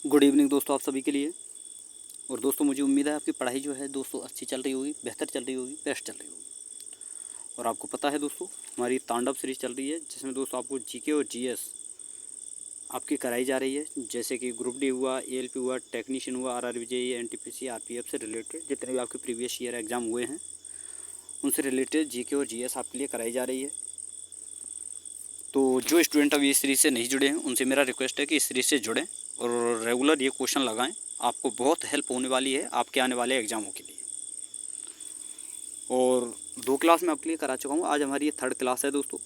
Good evening दोस्तों, आप सभी के लिए। और दोस्तों मुझे उम्मीद है आपकी पढ़ाई जो है दोस्तों अच्छी चल रही होगी, बेहतर चल रही होगी, बेस्ट चल रही होगी। और आपको पता है दोस्तों, हमारी तांडव सीरीज चल रही है जिसमें दोस्तों आपको जीके और जीएस आपकी कराई जा रही है। जैसे कि ग्रुप डी हुआ, एएलपी हुआ, टेक्नीशियन हुआ, आरआरबी, एनटीपीसी, आरपीएफ से रिलेटेड जितने भी आपके प्रीवियस ईयर एग्जाम हुए हैं उनसे रिलेटेड जीके और जीएस आपके लिए कराई जा रही है। तो जो स्टूडेंट अभी इस सीरीज से नहीं जुड़े हैं उनसे मेरा रिक्वेस्ट है कि इस सीरीज से जुड़ें और रेगुलर ये क्वेश्चन लगाएं। आपको बहुत हेल्प होने वाली है आपके आने वाले एग्जामों के लिए। और 2 क्लास में आपके लिए करा चुका हूँ, आज हमारी ये 3rd क्लास है दोस्तों।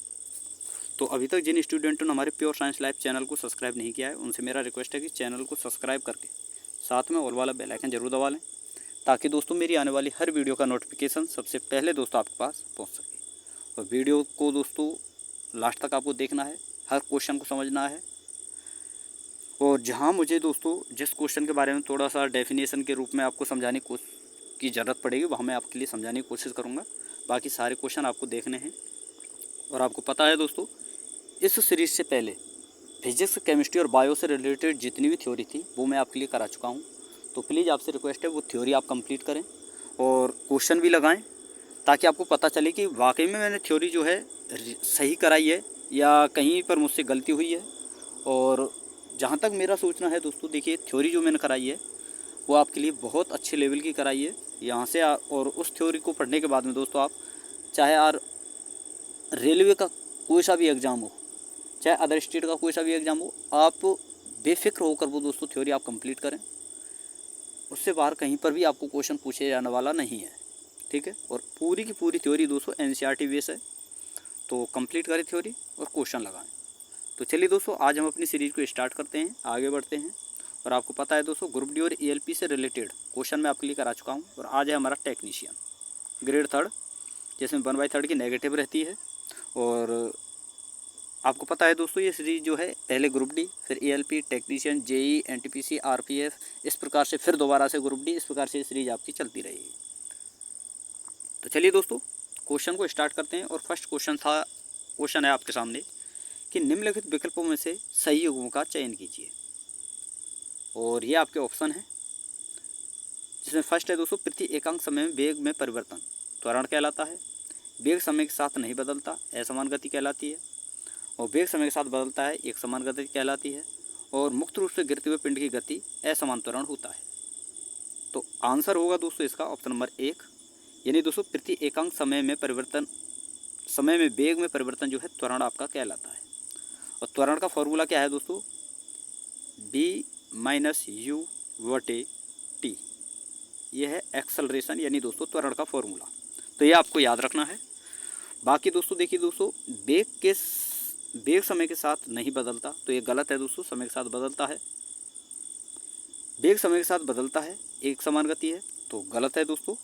तो अभी तक जिन स्टूडेंटों ने हमारे प्योर साइंस लाइव चैनल को सब्सक्राइब नहीं किया है उनसे मेरा रिक्वेस्ट है कि चैनल को सब्सक्राइब करके साथ में ऑल वाला बेल आइकन जरूर दबा लें, ताकि दोस्तों मेरी आने वाली हर वीडियो का नोटिफिकेशन सबसे पहले दोस्तों आपके पास पहुँच सके। और वीडियो को दोस्तों लास्ट तक आपको देखना है, हर क्वेश्चन को समझना है। और जहाँ मुझे दोस्तों जिस क्वेश्चन के बारे में थोड़ा सा डेफिनेशन के रूप में आपको समझाने की ज़रूरत पड़ेगी वहाँ मैं आपके लिए समझाने की कोशिश करूँगा। बाकी सारे क्वेश्चन आपको देखने हैं। और आपको पता है दोस्तों, इस सीरीज़ से पहले फिजिक्स, केमिस्ट्री और बायो से रिलेटेड जितनी भी थ्योरी थी वो मैं आपके लिए करा चुका हूँ। तो प्लीज़ आपसे रिक्वेस्ट है वो थ्योरी आप कंप्लीट करें और क्वेश्चन भी लगाएं, ताकि आपको पता चले कि वाकई में मैंने थ्योरी जो है सही कराई है या कहीं पर मुझसे गलती हुई है। और जहाँ तक मेरा सोचना है दोस्तों, देखिए थ्योरी जो मैंने कराई है वो आपके लिए बहुत अच्छे लेवल की कराई है। यहाँ से और उस थ्योरी को पढ़ने के बाद में दोस्तों आप चाहे रेलवे का कोई सा भी एग्ज़ाम हो, चाहे अदर स्टेट का कोई सा भी एग्ज़ाम हो, आप बेफिक्र होकर वो दोस्तों थ्योरी आप कंप्लीट करें। उससे बाहर कहीं पर भी आपको क्वेश्चन पूछे जाने वाला नहीं है, ठीक है। और पूरी की पूरी थ्योरी दोस्तों एनसीईआरटी बेस है। तो कंप्लीट करें थ्योरी और क्वेश्चन लगाएं। तो चलिए दोस्तों, आज हम अपनी सीरीज़ को स्टार्ट करते हैं, आगे बढ़ते हैं। और आपको पता है दोस्तों, ग्रुप डी और ईएलपी से रिलेटेड क्वेश्चन मैं आपके लिए करा चुका हूँ। और आज है हमारा टेक्नीशियन ग्रेड 3rd, जिसमें 1/3 की नेगेटिव रहती है। और आपको पता है दोस्तों, ये सीरीज जो है पहले ग्रुप डी, फिर ELP, technician, JE, NTPC, RPF, इस प्रकार से फिर दोबारा से ग्रुप डी, इस प्रकार से ये सीरीज आपकी चलती रहेगी। तो चलिए दोस्तों, क्वेश्चन को स्टार्ट करते हैं। और फर्स्ट क्वेश्चन है आपके सामने कि निम्नलिखित विकल्पों में से सही युग्मों का चयन कीजिए। और ये आपके ऑप्शन है, जिसमें फर्स्ट है दोस्तों, प्रति एकांक समय में वेग में परिवर्तन त्वरण कहलाता है। वेग समय के साथ नहीं बदलता, असमान गति कहलाती है। और वेग समय के साथ बदलता है, एक समान गति कहलाती है। और मुक्त रूप से गिरते हुए पिंड की गति असमान त्वरण होता है। तो आंसर होगा दोस्तों इसका ऑप्शन नंबर 1, यानी दोस्तों प्रति एकांक समय में वेग में परिवर्तन जो है त्वरण आपका कहलाता है। और त्वरण का फॉर्मूला क्या है दोस्तों, b-u/t। ये है एक्सेलरेशन, यानी दोस्तों त्वरण का फॉर्मूला। तो ये आपको याद रखना है। बाकी दोस्तों देखिए दोस्तों, वेग समय के साथ नहीं बदलता, तो ये गलत है दोस्तों, समय के साथ बदलता है। वेग समय के साथ बदलता है, एक समान गति है, तो गलत है दोस्तों।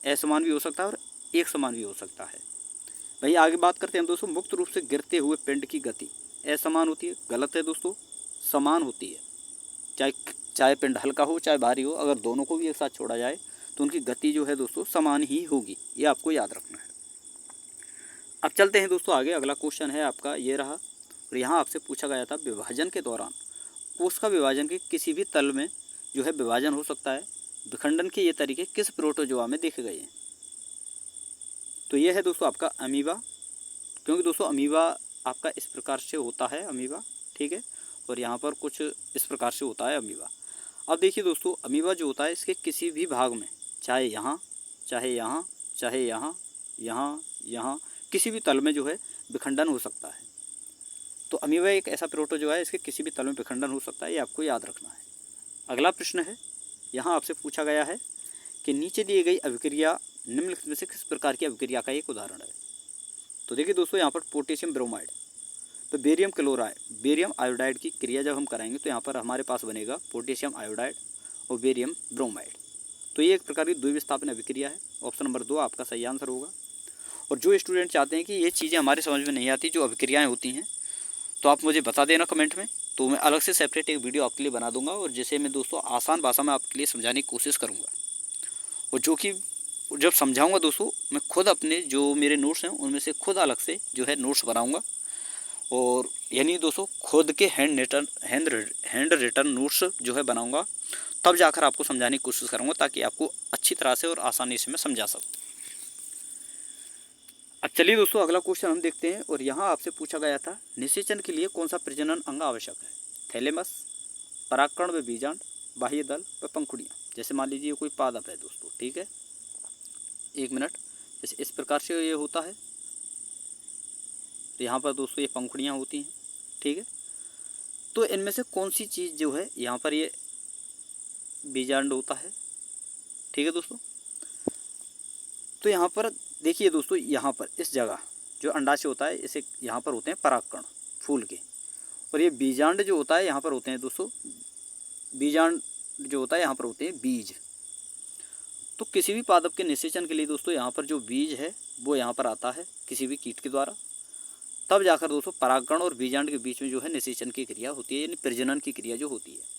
असमान भी हो सकता है और एक समान भी हो सकता है। भाई आगे बात करते हैं दोस्तों, मुक्त रूप से गिरते हुए पिंड की गति असमान होती है, गलत है दोस्तों, समान होती है। चाहे पिंड हल्का हो चाहे भारी हो, अगर दोनों को भी एक साथ छोड़ा जाए तो उनकी गति जो है दोस्तों समान ही होगी, ये आपको याद रखना है। अब चलते हैं दोस्तों आगे, अगला क्वेश्चन है आपका ये रहा। और यहाँ आपसे पूछा गया था, विभाजन के दौरान कोष का विभाजन के किसी भी तल में जो है विभाजन हो सकता है, विखंडन के ये तरीके किस प्रोटोजोआ में देखे गए हैं। तो ये है दोस्तों आपका अमीबा, क्योंकि दोस्तों अमीबा आपका इस प्रकार से होता है अमीबा, ठीक है। और यहाँ पर कुछ इस प्रकार से होता है अमीबा। अब देखिए दोस्तों, अमीबा जो होता है इसके किसी भी भाग में, चाहे यहाँ, चाहे यहाँ, चाहे यहाँ, यहाँ, किसी भी तल में जो है विखंडन हो सकता है। तो अमीबा एक ऐसा प्रोटोजोआ है, इसके किसी भी तल में विखंडन हो सकता है, ये आपको याद रखना है। अगला प्रश्न है, यहाँ आपसे पूछा गया है कि नीचे दी गई अभिक्रिया निम्नलिखित में से किस प्रकार की अभिक्रिया का एक उदाहरण है। तो देखिए दोस्तों, यहाँ पर पोटेशियम ब्रोमाइड, तो बेरियम क्लोराइड, बेरियम आयोडाइड की क्रिया जब हम कराएंगे तो यहाँ पर हमारे पास बनेगा पोटेशियम आयोडाइड और बेरियम ब्रोमाइड। तो ये एक प्रकार की द्विविस्थापन अभिक्रिया है। ऑप्शन नंबर 2 आपका सही आंसर होगा। और जो स्टूडेंट चाहते हैं कि ये चीज़ें हमारे समझ में नहीं आती, जो अभिक्रियाएँ होती हैं, तो आप मुझे बता देना कमेंट में, तो मैं अलग से सेपरेट एक वीडियो आपके लिए बना दूंगा और जिसे मैं दोस्तों आसान भाषा में आपके लिए समझाने की कोशिश करूँगा। और जो कि जब समझाऊँगा दोस्तों, मैं खुद अपने जो मेरे नोट्स हैं उनमें से खुद अलग से जो है नोट्स बनाऊँगा और यानी दोस्तों खुद के हैंड रिटन नोट्स जो है बनाऊंगा, तब जाकर आपको समझाने की कोशिश करूंगा, ताकि आपको अच्छी तरह से और आसानी से मैं समझा सकूं। अब चलिए दोस्तों अगला क्वेश्चन हम देखते हैं। और यहाँ आपसे पूछा गया था, निषेचन के लिए कौन सा प्रजनन अंग आवश्यक है? थैलेमस, परागकण व बीजांड, बाह्य दल व पंखुड़ियाँ। जैसे मान लीजिए कोई पादप है दोस्तों, ठीक है, 1 मिनट, जैसे इस प्रकार से ये होता है, यहाँ पर दोस्तों ये पंखुड़ियाँ होती हैं, ठीक है। तो इनमें से कौन सी चीज़ जो है, यहाँ पर ये बीजांड होता है, ठीक है दोस्तों। तो यहाँ पर देखिए दोस्तों, यहाँ पर इस जगह जो अंडाशय होता है, इसे यहाँ पर होते हैं परागकण फूल के, और ये बीजांड जो होता है यहाँ पर होते हैं दोस्तों, बीजांड जो होता है यहाँ पर होते हैं बीज। तो किसी भी पादप के निषेचन के लिए दोस्तों यहाँ पर जो बीज है वो यहाँ पर आता है किसी भी कीट के द्वारा, तब जाकर दोस्तों परागकण और बीजांड के बीच में जो है निषेचन की क्रिया होती है, यानी प्रजनन की क्रिया जो होती है।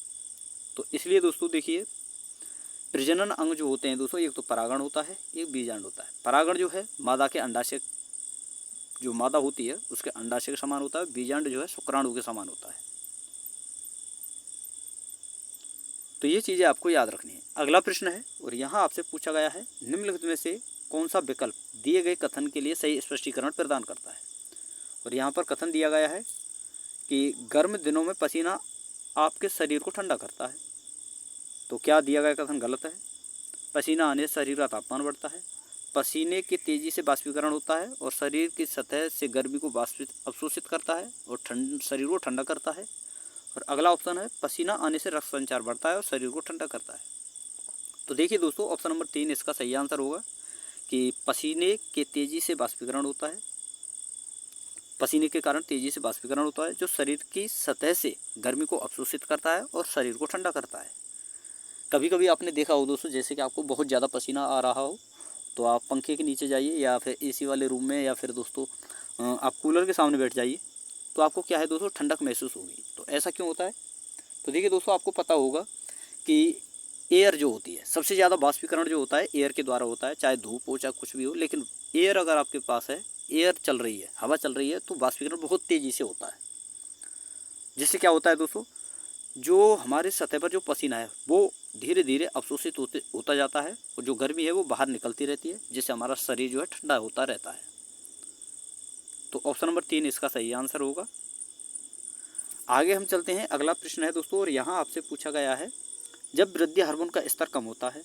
तो इसलिए दोस्तों देखिए, प्रजनन अंग जो होते हैं दोस्तों, एक तो परागण होता है, एक बीजांड होता है। परागण जो है मादा के अंडाशय, जो मादा होती है उसके अंडाशय के समान होता है, बीजांड जो है शुक्राणु के समान होता है। तो ये चीज़ें आपको याद रखनी है। अगला प्रश्न है, और यहाँ आपसे पूछा गया है, निम्नलिखित में से कौन सा विकल्प दिए गए कथन के लिए सही स्पष्टीकरण प्रदान करता है? और यहाँ पर कथन दिया गया है कि गर्म दिनों में पसीना आपके शरीर को ठंडा करता है। तो क्या दिया गया कथन गलत है? पसीना आने से शरीर का तापमान बढ़ता है, पसीने की तेज़ी से बाष्पीकरण होता है और शरीर की सतह से गर्मी को अवशोषित करता है और शरीर को ठंडा करता है। और अगला ऑप्शन है, पसीना आने से रक्त संचार बढ़ता है और शरीर को ठंडा करता है। तो देखिए दोस्तों, ऑप्शन नंबर 3 इसका सही आंसर होगा कि पसीने के तेज़ी से बाष्पीकरण होता है, पसीने के कारण तेज़ी से बाष्पीकरण होता है, जो शरीर की सतह से गर्मी को अवशोषित करता है और शरीर को ठंडा करता है। कभी कभी आपने देखा हो दोस्तों, जैसे कि आपको बहुत ज़्यादा पसीना आ रहा हो, तो आप पंखे के नीचे जाइए या फिर एसी वाले रूम में, या फिर दोस्तों आप कूलर के सामने बैठ जाइए, तो आपको क्या है दोस्तों, ठंडक महसूस होगी। तो ऐसा क्यों होता है? तो देखिए दोस्तों, आपको पता होगा कि एयर जो होती है, सबसे ज़्यादा बाष्पीकरण जो होता है एयर के द्वारा होता है, चाहे धूप हो चाहे कुछ भी हो। लेकिन एयर अगर आपके पास है, एयर चल रही है, हवा चल रही है, तो बाष्पीकरण बहुत तेज़ी से होता है। जिससे क्या होता है दोस्तों, जो हमारे सतह पर जो पसीना है वो धीरे धीरे अवशोषित होता जाता है, और जो गर्मी है वो बाहर निकलती रहती है, जिससे हमारा शरीर जो है ठंडा होता रहता है। तो ऑप्शन नंबर 3 इसका सही आंसर होगा। आगे हम चलते हैं। अगला प्रश्न है दोस्तों, और यहाँ आपसे पूछा गया है, जब वृद्धि हार्मोन का स्तर कम होता है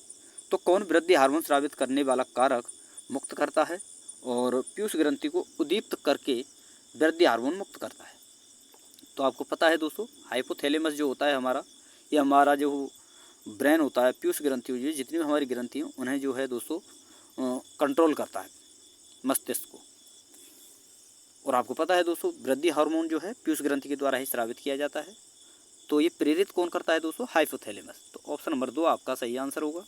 तो कौन वृद्धि हार्मोन स्रावित करने वाला कारक मुक्त करता है और पीयूष ग्रंथि को उद्दीप्त करके वृद्धि हार्मोन मुक्त करता है? तो आपको पता है दोस्तों, हाइपोथैलेमस जो होता है हमारा, ये हमारा जो ब्रेन होता है, पीयूष ग्रंथि हुई है, जितनी भी हमारी ग्रंथि हैं उन्हें जो है दोस्तों कंट्रोल करता है, मस्तिष्क को। और आपको पता है दोस्तों, वृद्धि हार्मोन जो है पीयूष ग्रंथि के द्वारा ही स्रावित किया जाता है। तो ये प्रेरित कौन करता है दोस्तों? हाइपोथैलेमस। तो ऑप्शन नंबर 2 आपका सही आंसर होगा।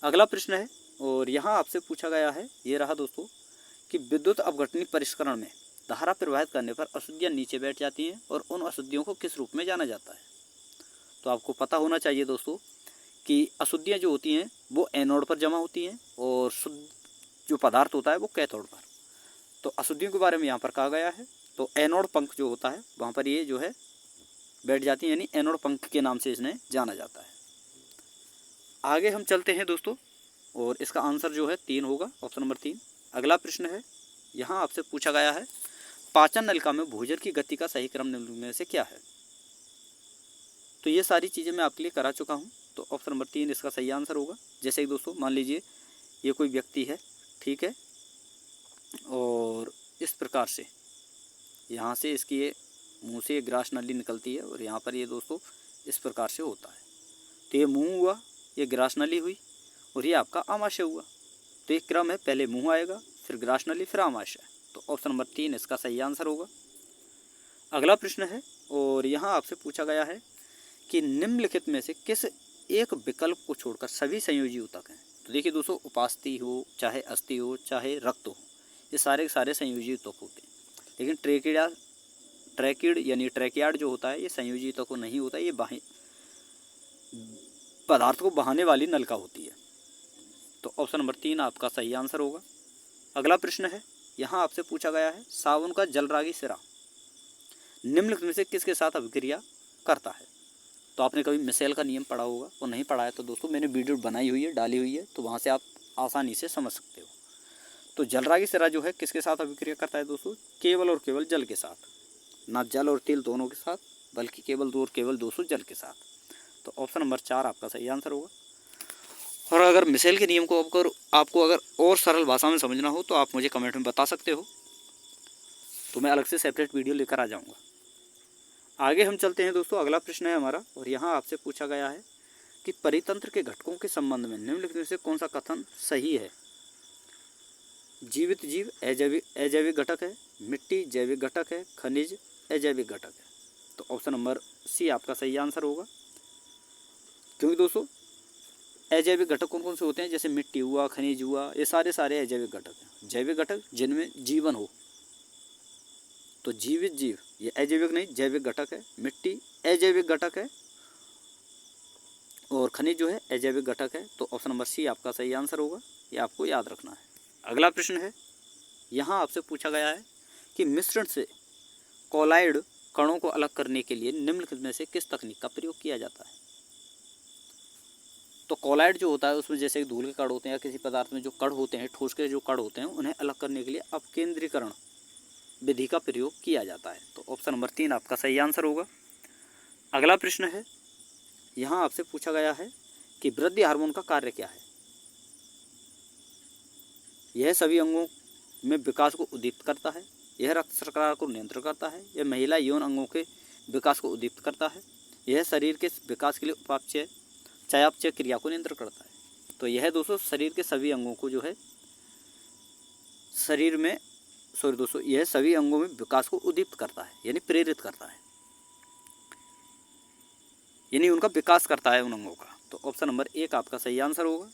अगला प्रश्न है, और यहाँ आपसे पूछा गया है, ये रहा दोस्तों, कि विद्युत अपघटनी परिष्करण में धारा प्रवाहित करने पर अशुद्धियाँ नीचे बैठ जाती हैं, और उन अशुद्धियों को किस रूप में जाना जाता है? तो आपको पता होना चाहिए दोस्तों कि अशुद्धियाँ जो होती हैं वो एनोड पर जमा होती हैं, और शुद्ध जो पदार्थ होता है वो कैथोड पर। तो अशुद्धियों के बारे में यहाँ पर कहा गया है, तो एनोड पंख जो होता है वहाँ पर ये जो है बैठ जाती है, यानी एनोड पंख के नाम से इन्हें जाना जाता है। आगे हम चलते हैं दोस्तों, और इसका आंसर जो है 3 होगा, ऑप्शन नंबर 3। अगला प्रश्न है, यहाँ आपसे पूछा गया है, पाचन नलिका में भोजन की गति का सही क्रम निम्नलिखित में से क्या है? तो ये सारी चीज़ें मैं आपके लिए करा चुका हूँ, तो ऑप्शन नंबर 3 इसका सही आंसर होगा। जैसे कि दोस्तों मान लीजिए ये कोई व्यक्ति है, ठीक है, और इस प्रकार से यहाँ से इसकी ये मुँह से ग्रास नली निकलती है, और यहाँ पर ये दोस्तों इस प्रकार से होता है। तो ये मुँह हुआ, ये ग्रास नली हुई, और ये आपका आमाशय हुआ। तो एक क्रम है, पहले मुँह आएगा, फिर ग्रास नली, फिर आमाशय। तो ऑप्शन नंबर 3 इसका सही आंसर होगा। अगला प्रश्न है, और यहाँ आपसे पूछा गया है कि निम्नलिखित में से किस एक विकल्प को छोड़कर सभी संयोजी ऊतक हैं? तो देखिए दोस्तों, उपास्थि हो, चाहे अस्थि हो, चाहे रक्त हो, ये सारे के सारे संयोजी ऊतक होते हैं। लेकिन ट्रैकिड यानी ट्रैकियार्ड जो होता है ये संयोजी ऊतक नहीं होता, ये पदार्थ को बहाने वाली नलिका होती है। तो ऑप्शन नंबर 3 आपका सही आंसर होगा। अगला प्रश्न है, यहाँ आपसे पूछा गया है साबुन का जलरागी सिरा निम्नलिखित में से किसके साथ अभिक्रिया करता है। तो आपने कभी मिसेल का नियम पढ़ा होगा, वो नहीं पढ़ा है तो दोस्तों मैंने वीडियो बनाई हुई है, डाली हुई है, तो वहाँ से आप आसानी से समझ सकते हो। तो जलरागी सिरा जो है किसके साथ अभिक्रिया करता है दोस्तों, केवल और केवल जल के साथ, ना जल और तेल दोनों के साथ, बल्कि केवल दोस्तों जल के साथ। तो ऑप्शन नंबर 4 आपका सही आंसर होगा। और अगर मिसेल के नियम को आपको अगर और सरल भाषा में समझना हो तो आप मुझे कमेंट में बता सकते हो, तो मैं अलग से सेपरेट वीडियो लेकर आ जाऊँगा। आगे हम चलते हैं दोस्तों, अगला प्रश्न है हमारा, और यहाँ आपसे पूछा गया है कि परितंत्र के घटकों के संबंध में निम्नलिखित में से कौन सा कथन सही है। जीवित जीव अजैविक घटक है, मिट्टी जैविक घटक है, खनिज अजैविक घटक है। तो ऑप्शन नंबर सी आपका सही आंसर होगा, क्योंकि दोस्तों अजैविक घटक कौन कौन से होते हैं, जैसे मिट्टी हुआ, खनिज हुआ, ये सारे अजैविक घटक हैं। जैविक घटक जिनमें जीवन हो, तो जीवित जीव ये अजैविक नहीं जैविक घटक है, मिट्टी अजैविक घटक है, और खनिज जो है अजैविक घटक है। तो ऑप्शन नंबर सी आपका सही आंसर होगा, ये आपको याद रखना है। अगला प्रश्न है, यहाँ आपसे पूछा गया है कि मिश्रण से कोलाइड कणों को अलग करने के लिए निम्नलिखित में से किस तकनीक का प्रयोग किया जाता है। तो कोलाइड जो होता है उसमें जैसे धूल के कण होते हैं या किसी पदार्थ में जो कण होते हैं, ठोस के जो कण होते हैं, उन्हें अलग करने के लिए अपकेंद्रीकरण विधि का प्रयोग किया जाता है। तो ऑप्शन नंबर 3 आपका सही आंसर होगा। अगला प्रश्न है, यहाँ आपसे पूछा गया है कि वृद्धि हार्मोन का कार्य क्या है। यह सभी अंगों में विकास को उद्दीप्त करता है, यह रक्त शर्करा को नियंत्रित करता है, यह महिला यौन अंगों के विकास को उद्दीप्त करता है, यह शरीर के विकास के लिए उपापचय चयापचय क्रिया को नियंत्रित करता है। तो यह दोस्तों शरीर के सभी अंगों को जो है यह सभी अंगों में विकास को उद्दीप्त करता है, यानी प्रेरित करता है, यानी उनका विकास करता है उन अंगों का। तो ऑप्शन नंबर 1 आपका सही आंसर होगा।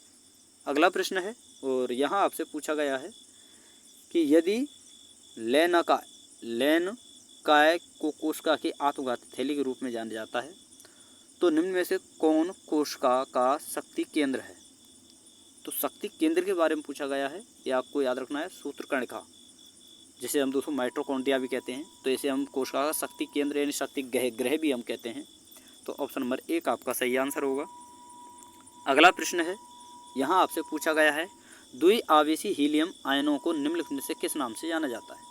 अगला प्रश्न है, और यहाँ आपसे पूछा गया है कि यदि लैनकाय को कोशिका की आत्मघाती थैली के रूप में जाना जाता है तो निम्न में से कौन कोशिका का शक्ति केंद्र है। तो शक्ति केंद्र के बारे में पूछा गया है, ये आपको याद रखना है। सूत्रकणिका, जिसे हम दोस्तों माइटोकॉन्ड्रिया भी कहते हैं, तो इसे हम कोशिका का शक्ति केंद्र यानी शक्ति ग्रह भी हम कहते हैं। तो ऑप्शन नंबर 1 आपका सही आंसर होगा। अगला प्रश्न है, यहाँ आपसे पूछा गया है द्विआवेशी हीलियम आयनों को निम्नलिखित में से किस नाम से जाना जाता है।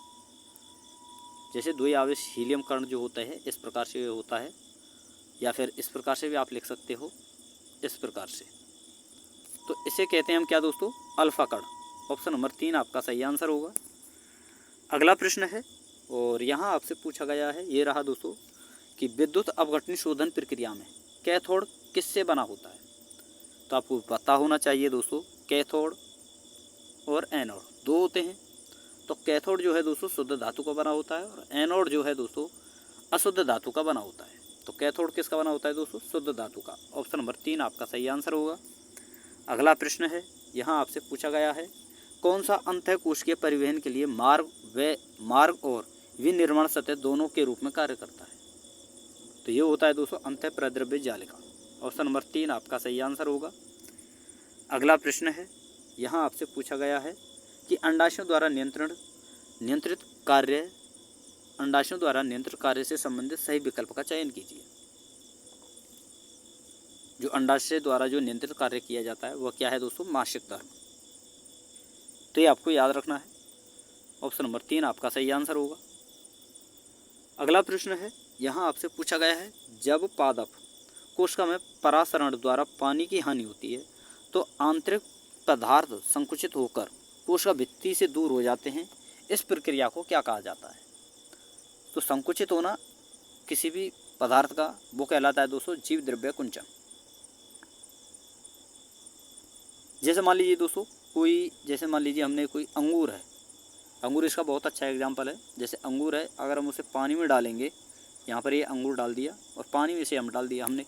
जैसे द्विआवेश हीलियम कण जो होता है इस प्रकार से होता है, या फिर इस प्रकार से भी आप लिख सकते हो, इस प्रकार से। तो इसे कहते हैं हम क्या दोस्तों, अल्फा कण। ऑप्शन नंबर 3 आपका सही आंसर होगा। अगला प्रश्न है, और यहाँ आपसे पूछा गया है, ये रहा दोस्तों, कि विद्युत अपघटनी शोधन प्रक्रिया में कैथोड किससे बना होता है। तो आपको पता होना चाहिए दोस्तों, कैथोड और एनोड 2 होते हैं। तो कैथोड जो है दोस्तों शुद्ध धातु का बना होता है, और एनोड जो है दोस्तों अशुद्ध धातु का बना होता है। तो कैथोड किसका बना होता है दोस्तों, शुद्ध धातु का। ऑप्शन नंबर 3 आपका सही आंसर होगा। अगला प्रश्न है, यहाँ आपसे पूछा गया है कौन सा अंतःकोशिकीय परिवहन के लिए मार्ग और विनिर्माण सतह दोनों के रूप में कार्य करता है। तो ये होता है दोस्तों अंतःप्रद्रव्य जालिका। ऑप्शन नंबर 3 आपका सही आंसर होगा। अगला प्रश्न है, यहाँ आपसे पूछा गया है कि अंडाशयों द्वारा नियंत्रित कार्य से संबंधित सही विकल्प का चयन कीजिए। जो अंडाशय द्वारा जो नियंत्रित कार्य किया जाता है वह क्या है दोस्तों, मासिक धर्म। तो ये आपको याद रखना है। ऑप्शन नंबर 3 आपका सही आंसर होगा। अगला प्रश्न है, यहाँ आपसे पूछा गया है जब पादप कोशिका में परासरण द्वारा पानी की हानि होती है तो आंतरिक पदार्थ संकुचित होकर कोशिका भित्ति से दूर हो जाते हैं, इस प्रक्रिया को क्या कहा जाता है। तो संकुचित होना किसी भी पदार्थ का वो कहलाता है दोस्तों जीव द्रव्य कुंचन। जैसे मान लीजिए दोस्तों मान लीजिए हमने कोई अंगूर है, अंगूर इसका बहुत अच्छा एग्जाम्पल है। जैसे अंगूर है, अगर हम उसे पानी में डालेंगे, यहाँ पर ये अंगूर डाल दिया और पानी में से हम डाल दिया हमने,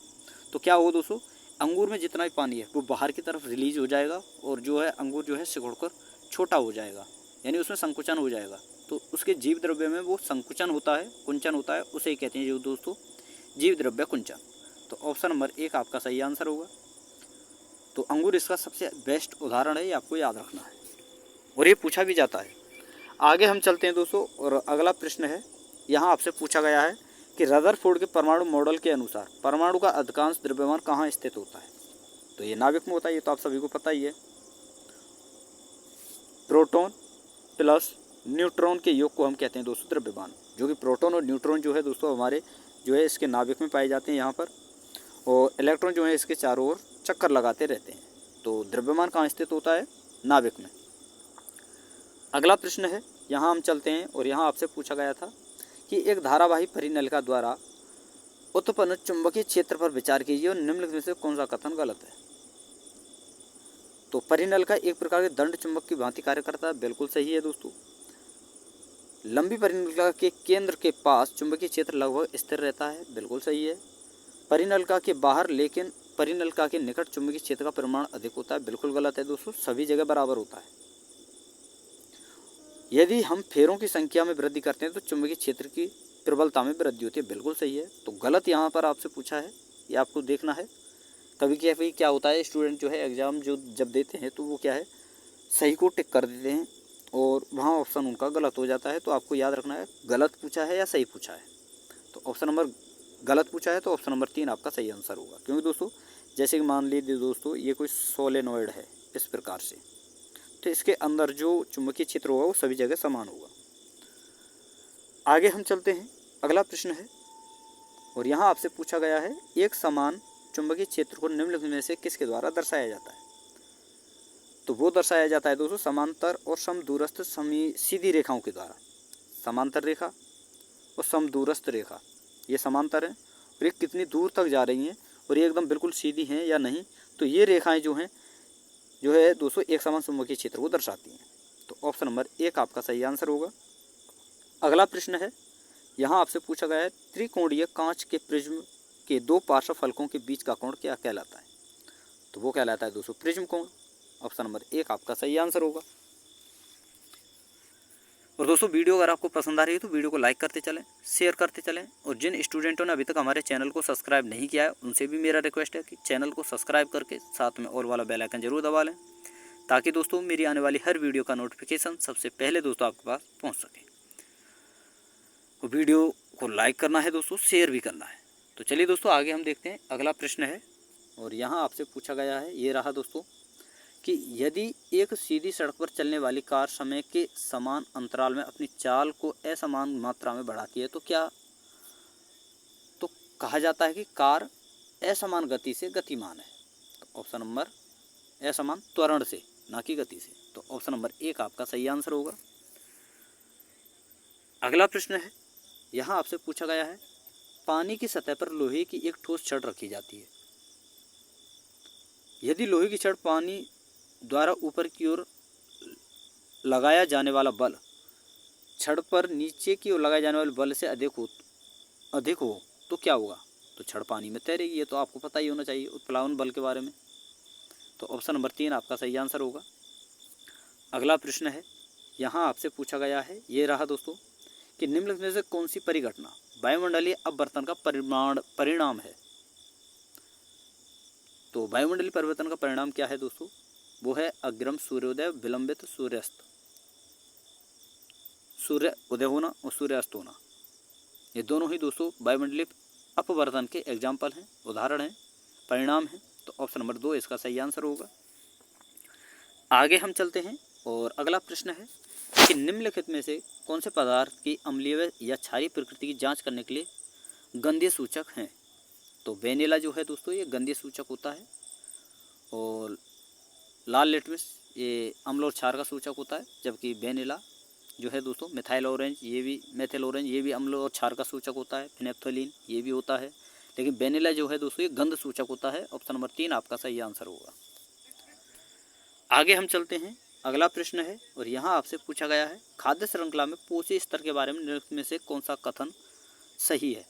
तो क्या हो दोस्तों, अंगूर में जितना भी पानी है वो बाहर की तरफ रिलीज हो जाएगा और जो है अंगूर जो है सिकुड़कर छोटा हो जाएगा, यानी उसमें संकुचन हो जाएगा। तो उसके जीव द्रव्य में वो संकुचन होता है, कुंचन होता है, उसे ही कहते हैं जो दोस्तों जीव द्रव्य कुंचन। तो ऑप्शन नंबर 1 आपका सही आंसर होगा। तो अंगूर इसका सबसे बेस्ट उदाहरण है, ये आपको याद रखना है। और ये पूछा भी जाता है, आगे हम चलते हैं दोस्तों और अगला प्रश्न है, यहाँ आपसे पूछा गया है कि रदरफोर्ड के परमाणु मॉडल के अनुसार परमाणु का अधिकांश द्रव्यमान कहाँ स्थित होता है। तो ये नाभिक में होता है, ये तो आप सभी को पता ही है। प्रोटॉन प्लस न्यूट्रॉन के योग को हम कहते हैं दोस्तों द्रव्यमान, जो कि प्रोटॉन और न्यूट्रॉन जो है दोस्तों हमारे जो है इसके नाभिक में पाए जाते हैं यहाँ पर, और इलेक्ट्रॉन जो है इसके चारों ओर चक्कर लगाते रहते हैं। तो द्रव्यमान कहाँ स्थित होता है, नाभिक में। अगला प्रश्न है, यहाँ हम चलते हैं और यहाँ आपसे पूछा गया था कि एक धारावाही परिनलिका द्वारा उत्पन्न चुंबकीय क्षेत्र पर विचार कीजिए और निम्नलिखित में से कौन सा कथन गलत है। तो परिनलिका एक प्रकार के दंड चुंबक की भांति कार्य करता है, बिल्कुल सही है दोस्तों। लंबी परिनलिका के केंद्र के पास चुंबकीय क्षेत्र लगभग स्थिर रहता है, बिल्कुल सही है। परिनलिका के बाहर लेकिन परिनलिका के निकट चुंबकीय क्षेत्र का परिमाण अधिक होता है, बिल्कुल गलत है दोस्तों, सभी जगह बराबर होता है। यदि हम फेरों की संख्या में वृद्धि करते हैं तो चुंबकीय क्षेत्र की प्रबलता में वृद्धि होती है, बिल्कुल सही है। तो गलत यहाँ पर आपसे पूछा है, ये आपको देखना है। कभी क्या होता है, स्टूडेंट जो है एग्ज़ाम जो जब देते हैं तो वो क्या है, सही को टिक कर देते हैं और वहाँ ऑप्शन उनका गलत हो जाता है। तो आपको याद रखना है गलत पूछा है या सही पूछा है। तो ऑप्शन नंबर गलत पूछा है तो ऑप्शन नंबर 3 आपका सही आंसर होगा। क्योंकि दोस्तों जैसे कि मान लीजिए दोस्तों ये कोई सोलेनॉइड है इस प्रकार से, तो इसके अंदर जो चुंबकीय क्षेत्र होगा वो सभी जगह समान होगा। आगे हम चलते हैं, अगला प्रश्न है और यहाँ आपसे पूछा गया है एक समान चुंबकीय क्षेत्र को निम्नलिखित में से किसके द्वारा दर्शाया जाता है। तो वो दर्शाया जाता है दोस्तों समांतर और समदूरस्थ सीधी रेखाओं के द्वारा। समांतर रेखा और समदूरस्थ रेखा, ये समांतर हैं और ये कितनी दूर तक जा रही हैं और ये एकदम बिल्कुल सीधी हैं या नहीं, तो ये रेखाएं जो है दोस्तों एक समान चुंबकीय क्षेत्र को दर्शाती हैं। तो ऑप्शन नंबर 1 आपका सही आंसर होगा। अगला प्रश्न है, यहाँ आपसे पूछा गया है त्रिकोणीय कांच के प्रिज्म के 2 पार्श्व फलकों के बीच का कोण क्या कहलाता है। तो वो कहलाता है दोस्तों प्रिज्म कोण। ऑप्शन नंबर 1 आपका सही आंसर होगा। और दोस्तों वीडियो अगर आपको पसंद आ रही है तो वीडियो को लाइक करते चलें, शेयर करते चलें, और जिन स्टूडेंटों ने अभी तक हमारे चैनल को सब्सक्राइब नहीं किया है उनसे भी मेरा रिक्वेस्ट है कि चैनल को सब्सक्राइब करके साथ में ऑल वाला बेल आइकन जरूर दबा लें, ताकि दोस्तों मेरी आने वाली हर वीडियो का नोटिफिकेशन सबसे पहले दोस्तों आपके पास पहुँच सके। तो वीडियो को लाइक करना है दोस्तों, शेयर भी करना है। तो चलिए दोस्तों आगे हम देखते हैं, अगला प्रश्न है और यहाँ आपसे पूछा गया है, ये रहा दोस्तों, कि यदि एक सीधी सड़क पर चलने वाली कार समय के समान अंतराल में अपनी चाल को असमान मात्रा में बढ़ाती है तो क्या, तो कहा जाता है कि कार असमान गति से गतिमान है। तो ऑप्शन नंबर असमान त्वरण से, ना कि गति से। तो ऑप्शन नंबर 1 आपका सही आंसर होगा। अगला प्रश्न है, यहाँ आपसे पूछा गया है पानी की सतह पर लोहे की एक ठोस छड़ रखी जाती है। यदि लोहे की छड़ पानी द्वारा ऊपर की ओर लगाया जाने वाला बल छड़ पर नीचे की ओर लगाए जाने वाले बल से अधिक हो तो क्या होगा। तो छड़ पानी में तैरेगी, ये तो आपको पता ही होना चाहिए उत्प्लावन बल के बारे में। तो ऑप्शन नंबर 3 आपका सही आंसर होगा। अगला प्रश्न है, यहाँ आपसे पूछा गया है, ये रहा दोस्तों, कि निम्नलिखित में से कौन सी परिघटना वायुमंडलीय अपवर्तन का परिणाम है। तो वायुमंडलीय परिवर्तन का परिणाम क्या है दोस्तों, वो है अग्रम सूर्योदय, विलंबित सूर्यास्त, सूर्य उदय होना और सूर्यास्त होना। ये दोनों ही दोस्तों वायुमंडलीय अपवर्तन के एग्जाम्पल हैं, उदाहरण हैं, परिणाम हैं। तो ऑप्शन नंबर 2 इसका सही आंसर होगा। आगे हम चलते हैं और अगला प्रश्न है कि निम्नलिखित में से कौन से पदार्थ की अम्लीय या क्षारीय प्रकृति की जांच करने के लिए गंधीय सूचक हैं। तो वेनिला जो है दोस्तों ये गंधीय सूचक होता है, और लाल लिटमस ये अम्ल और क्षार का सूचक होता है, जबकि वेनिला जो है दोस्तों मिथाइल ऑरेंज ये भी अम्ल और क्षार का सूचक होता है, फिनेप्थलीन ये भी होता है, लेकिन वेनिला जो है दोस्तों ये गंध सूचक होता है। ऑप्शन नंबर 3 आपका सही आंसर होगा। आगे हम चलते हैं, अगला प्रश्न है और यहाँ आपसे पूछा गया है खाद्य श्रृंखला में पोषी स्तर के बारे में निम्नलिखित में से कौन सा कथन सही है।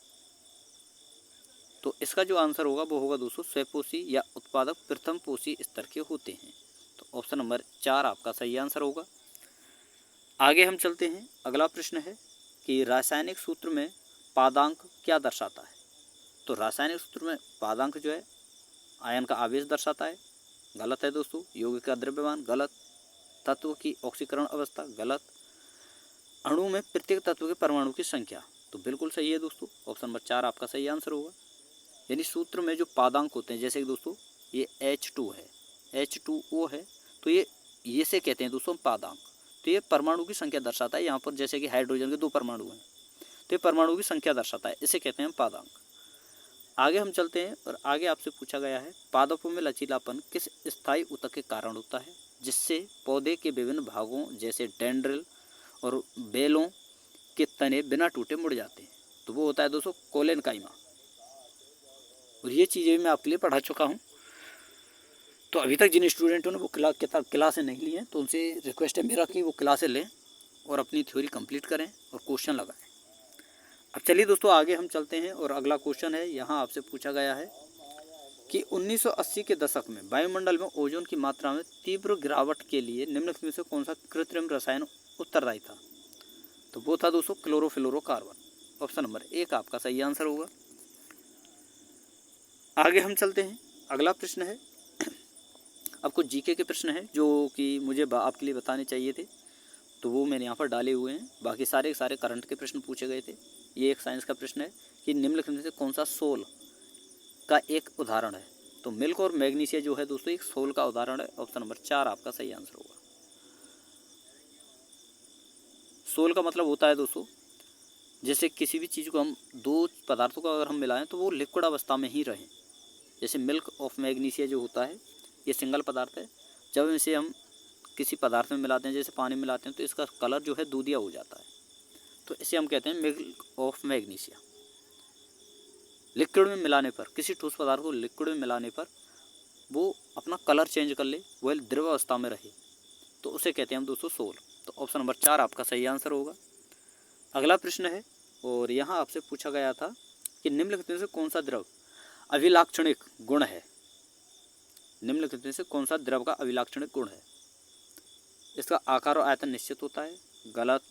तो इसका जो आंसर होगा वो होगा दोस्तों स्वपोषी या उत्पादक प्रथम पोषी स्तर के होते हैं। तो ऑप्शन नंबर 4 आपका सही आंसर होगा। आगे हम चलते हैं, अगला प्रश्न है कि रासायनिक सूत्र में पादांक क्या दर्शाता है। तो रासायनिक सूत्र में पादांक जो है आयन का आवेश दर्शाता है, गलत है दोस्तों। यौगिक का द्रव्यमान, गलत। तत्व की ऑक्सीकरण अवस्था, गलत। अणु में प्रत्येक तत्व के परमाणु की संख्या। तो बिल्कुल सही है दोस्तों, ऑप्शन नंबर 4 आपका सही आंसर होगा। यानी सूत्र में जो पादांक होते हैं, जैसे कि दोस्तों ये H2 है, H2O है, तो ये से कहते हैं दोस्तों पादांक। तो ये परमाणु की संख्या दर्शाता है। यहाँ पर जैसे कि हाइड्रोजन के 2 परमाणु हैं, तो ये परमाणु की संख्या दर्शाता है, इसे कहते हैं पादांक। आगे हम चलते हैं और आगे आपसे पूछा गया है, पादपों में लचीलापन किस स्थायी ऊतक के कारण होता है जिससे पौधे के विभिन्न भागों जैसे डेंड्रिल और बेलों के तने बिना टूटे मुड़ जाते हैं। तो वो होता है दोस्तों कोलेनकाइमा। और ये चीज़ें मैं आपके लिए पढ़ा चुका हूँ। तो अभी तक जिन स्टूडेंटों ने वो क्लासें नहीं ली हैं, तो उनसे रिक्वेस्ट है मेरा कि वो क्लासें लें और अपनी थ्योरी कंप्लीट करें और क्वेश्चन लगाएं। अब चलिए दोस्तों आगे हम चलते हैं और अगला क्वेश्चन है, यहाँ आपसे पूछा गया है कि 1980 के दशक में वायुमंडल में ओजोन की मात्रा में तीव्र गिरावट के लिए निम्नलिखित में से कौन सा कृत्रिम रसायन उत्तरदायी था। तो वो था दोस्तों क्लोरोफ्लोरोकार्बन। ऑप्शन नंबर 1 आपका सही आंसर होगा। आगे हम चलते हैं, अगला प्रश्न है, अब कुछ जीके के प्रश्न हैं जो कि मुझे आपके लिए बताने चाहिए थे, तो वो मैंने यहाँ पर डाले हुए हैं। बाकी सारे करंट के प्रश्न पूछे गए थे। ये एक साइंस का प्रश्न है कि निम्नलिखित में से कौन सा सोल का एक उदाहरण है। तो मिल्क और मैग्नीशिया जो है दोस्तों एक सोल का उदाहरण है। ऑप्शन नंबर 4 आपका सही आंसर होगा। सोल का मतलब होता है दोस्तों, जैसे किसी भी चीज़ को हम 2 पदार्थों को अगर हम मिलाएं तो वो लिक्विड अवस्था में ही रहें। जैसे मिल्क ऑफ मैग्नीशिया जो होता है ये सिंगल पदार्थ है, जब इसे हम किसी पदार्थ में मिलाते हैं, जैसे पानी मिलाते हैं, तो इसका कलर जो है दूधिया हो जाता है, तो इसे हम कहते हैं मिल्क ऑफ मैग्नीशिया। लिक्विड में मिलाने पर, किसी ठोस पदार्थ को लिक्विड में मिलाने पर वो अपना कलर चेंज कर ले, वह द्रव अवस्था में रहे, तो उसे कहते हैं हम दोस्तों सोल। तो ऑप्शन नंबर 4 आपका सही आंसर होगा। अगला प्रश्न है और यहाँ आपसे पूछा गया था कि निम्नलिखित में से कौन सा द्रव अभिलाक्षणिक गुण है। निम्नलिखित में से कौन सा द्रव का अभिलाक्षणिक गुण है। इसका आकार और आयतन निश्चित होता है, गलत।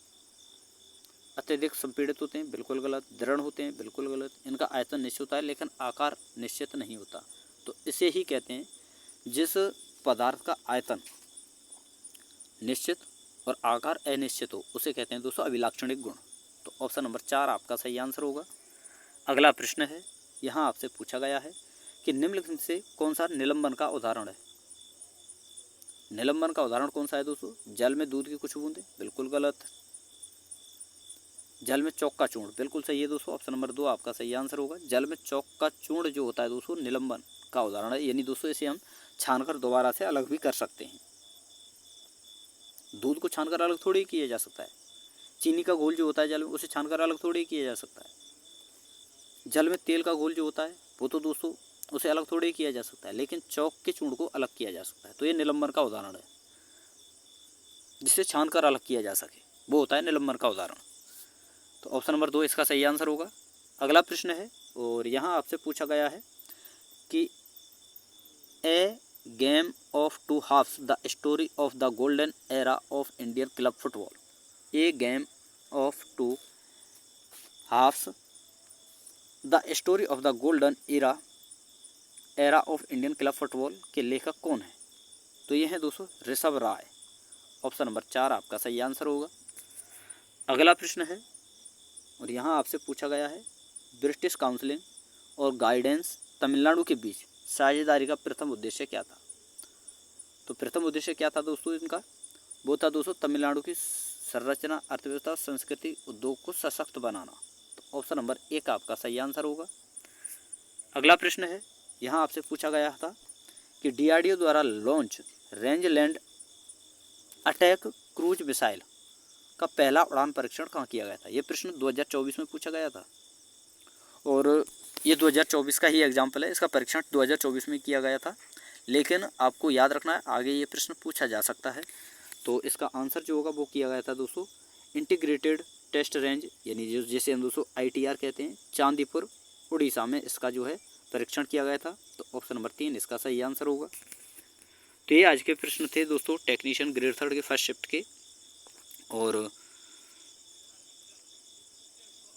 अत्यधिक संपीड़ित होते हैं, बिल्कुल गलत। दृढ़ होते हैं, बिल्कुल गलत। इनका आयतन निश्चित होता है लेकिन आकार निश्चित नहीं होता, तो इसे ही कहते हैं, जिस पदार्थ का आयतन निश्चित और आकार अनिश्चित हो उसे कहते हैं दोस्तों अभिलाक्षणिक गुण। तो ऑप्शन नंबर 4 आपका सही आंसर होगा। अगला प्रश्न है, यहाँ आपसे पूछा गया है कि निम्नलिखित से कौन सा निलंबन का उदाहरण है। निलंबन का उदाहरण कौन सा है दोस्तों। जल में दूध की कुछ बूंदें, बिल्कुल गलत। जल में चौक का चूर्ण, बिल्कुल सही है दोस्तों। ऑप्शन नंबर 2 आपका सही आंसर होगा। जल में चौक का चूर्ण जो होता है दोस्तों निलंबन का उदाहरण है। यानी दोस्तों इसे हम छानकर दोबारा से अलग भी कर सकते हैं। दूध को छानकर अलग थोड़ी किया जा सकता है। चीनी का घोल जो होता है जल में, उसे छानकर अलग थोड़ी किया जा सकता है। जल में तेल का घोल जो होता है वो तो दोस्तों उसे अलग थोड़ी किया जा सकता है, लेकिन चौक के चूर्ण को अलग किया जा सकता है। तो ये निलंबन का उदाहरण है, जिसे छानकर अलग किया जा सके, वो होता है निलंबन का उदाहरण। तो ऑप्शन नंबर 2 इसका सही आंसर होगा। अगला प्रश्न है और यहाँ आपसे पूछा गया है कि a game of 2 halves the story of the golden era of Indian club football. A game of 2 halves the story of the golden era of Indian club football के लेखक कौन है। तो ये है दोस्तों ऋषभ राय। ऑप्शन नंबर 4 आपका सही आंसर होगा। अगला प्रश्न है और यहाँ आपसे पूछा गया है, ब्रिटिश काउंसिलिंग और गाइडेंस तमिलनाडु के बीच साझेदारी का प्रथम उद्देश्य क्या था। तो प्रथम उद्देश्य क्या था दोस्तों इनका, वो था दोस्तों तमिलनाडु की संरचना, अर्थव्यवस्था, संस्कृति, उद्योग को सशक्त बनाना। तो ऑप्शन नंबर 1 आपका सही आंसर होगा। अगला प्रश्न है, यहाँ आपसे पूछा गया था कि DRDO द्वारा launch range land attack cruise missile का पहला उड़ान परीक्षण कहाँ किया गया था। ये प्रश्न 2024 में पूछा गया था और ये 2024 का ही एग्जाम्पल है। इसका परीक्षण 2024 में किया गया था, लेकिन आपको याद रखना है आगे ये प्रश्न पूछा जा सकता है। तो इसका आंसर जो होगा वो किया गया था दोस्तों इंटीग्रेटेड टेस्ट रेंज, यानी जिसे हम दोस्तों ITR कहते हैं, चांदीपुर उड़ीसा में इसका जो है परीक्षण किया गया था। तो ऑप्शन नंबर 3 इसका सही आंसर होगा। तो ये आज के प्रश्न थे दोस्तों टेक्नीशियन ग्रेड 3 के फर्स्ट शिफ्ट के, और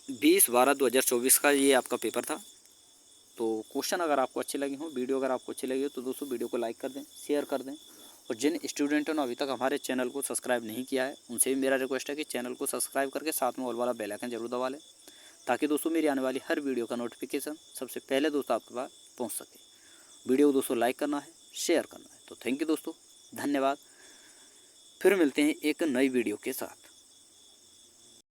20/12/2024 का ये आपका पेपर था। तो क्वेश्चन अगर आपको अच्छे लगे हों, वीडियो अगर आपको अच्छी लगी हो, तो दोस्तों वीडियो को लाइक कर दें, शेयर कर दें और जिन स्टूडेंटों ने अभी तक हमारे चैनल को सब्सक्राइब नहीं किया है उनसे भी मेरा रिक्वेस्ट है कि चैनल को सब्सक्राइब करके साथ में ऑल वाला बेल आइकन जरूर दबा लें, ताकि दोस्तों मेरी आने वाली हर वीडियो का नोटिफिकेशन सबसे पहले दोस्तों आपके पास पहुँच सके। वीडियो को दोस्तों लाइक करना है, शेयर करना है। तो थैंक यू दोस्तों, धन्यवाद। फिर मिलते हैं एक नई वीडियो के साथ।